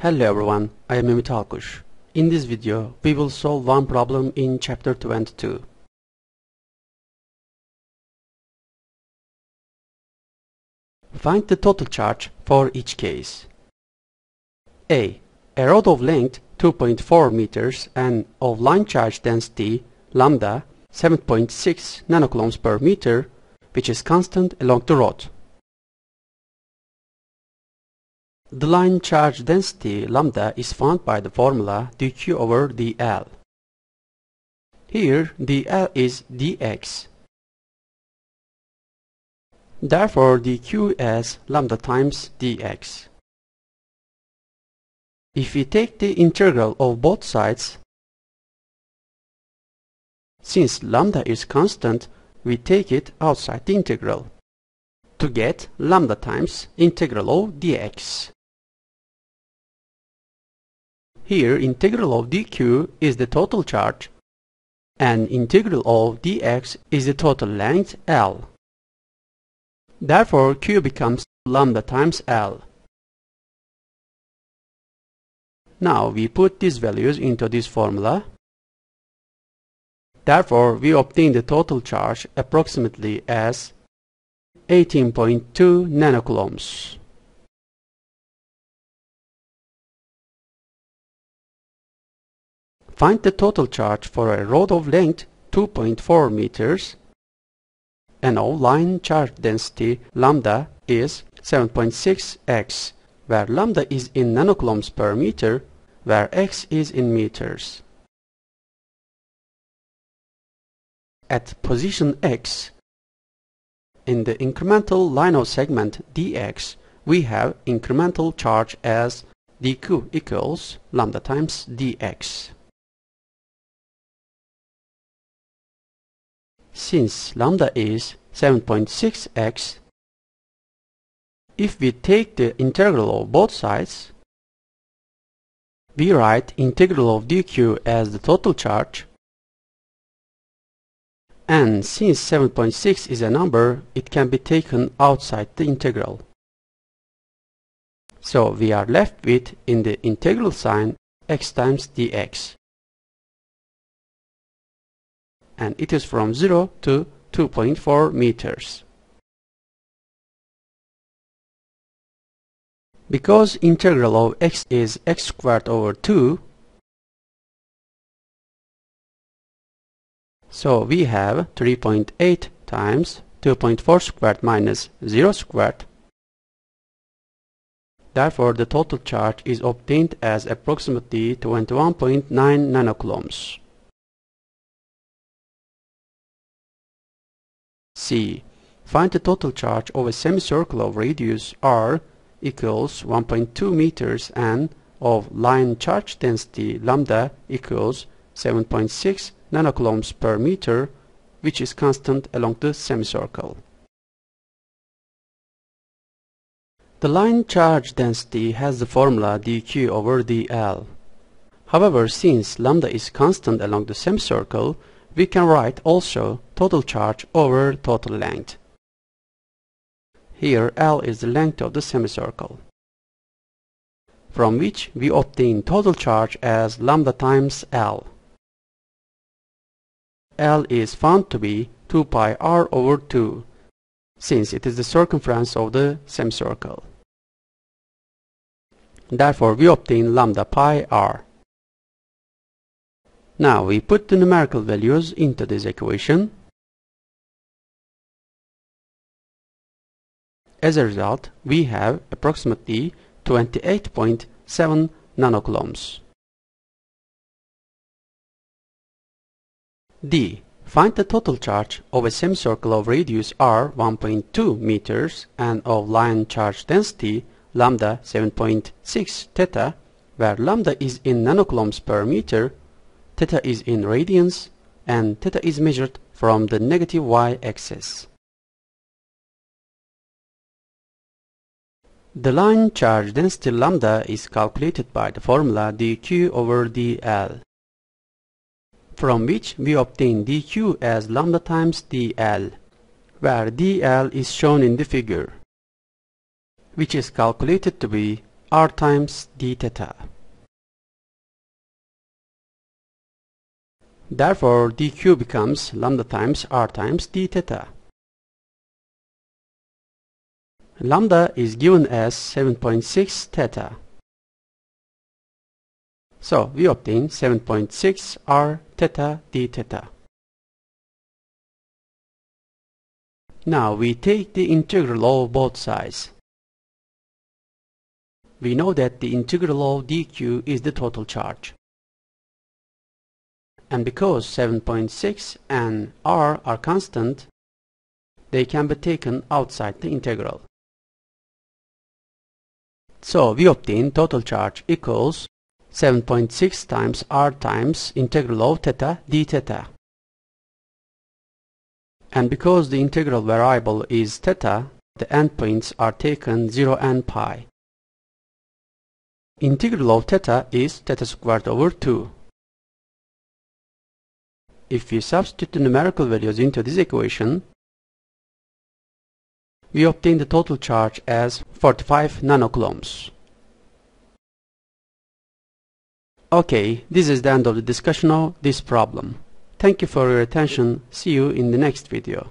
Hello everyone, I am Ümit Alkuş. In this video, we will solve one problem in chapter 22. Find the total charge for each case. A rod of length 2.4 meters and of line charge density lambda 7.6 nanocoulombs per meter, which is constant along the rod. The line charge density lambda is found by the formula dq over dl. Here dl is dx. Therefore dq is lambda times dx. If we take the integral of both sides, since lambda is constant, we take it outside the integral to get lambda times integral of dx. Here integral of dq is the total charge and integral of dx is the total length L. Therefore q becomes lambda times L. Now we put these values into this formula. Therefore we obtain the total charge approximately as 18.2 nanocoulombs. Find the total charge for a rod of length 2.4 meters and of line charge density lambda is 7.6 x, where lambda is in nanocoulombs per meter, where x is in meters. At position x, in the incremental line of segment dx, we have incremental charge as dq equals lambda times dx. Since lambda is 7.6x, if we take the integral of both sides, we write integral of dq as the total charge, and since 7.6 is a number, it can be taken outside the integral. So we are left with, in the integral sign, x times dx. And it is from 0 to 2.4 meters. Because integral of x is x squared over 2, so we have 3.8 times 2.4 squared minus 0 squared. Therefore the total charge is obtained as approximately 21.9 nanocoulombs. C. Find the total charge of a semicircle of radius r equals 1.2 meters and of line charge density lambda equals 7.6 nanocoulombs per meter, which is constant along the semicircle. The line charge density has the formula dq over dl. However, since lambda is constant along the semicircle, we can write also total charge over total length. Here L is the length of the semicircle, from which we obtain total charge as lambda times L. L is found to be 2 pi r over 2, since it is the circumference of the semicircle. Therefore we obtain lambda pi r. Now we put the numerical values into this equation. As a result, we have approximately 28.7 nanocoulombs. D. Find the total charge of a semicircle of radius r 1.2 meters and of line charge density lambda 7.6 theta, where lambda is in nanocoulombs per meter, theta is in radians, and theta is measured from the negative y-axis. The line charge density lambda is calculated by the formula dq over dl, from which we obtain dq as lambda times dl, where dl is shown in the figure, which is calculated to be r times d theta. Therefore, dq becomes lambda times r times d theta. Lambda is given as 7.6 theta. So we obtain 7.6 r theta d theta. Now we take the integral of both sides. We know that the integral of dq is the total charge. And because 7.6 and r are constant, they can be taken outside the integral. So we obtain total charge equals 7.6 times r times integral of theta d theta. And because the integral variable is theta, the endpoints are taken 0 and pi. Integral of theta is theta squared over 2. If we substitute the numerical values into this equation, we obtain the total charge as 45 nanocoulombs. Okay, this is the end of the discussion of this problem. Thank you for your attention. See you in the next video.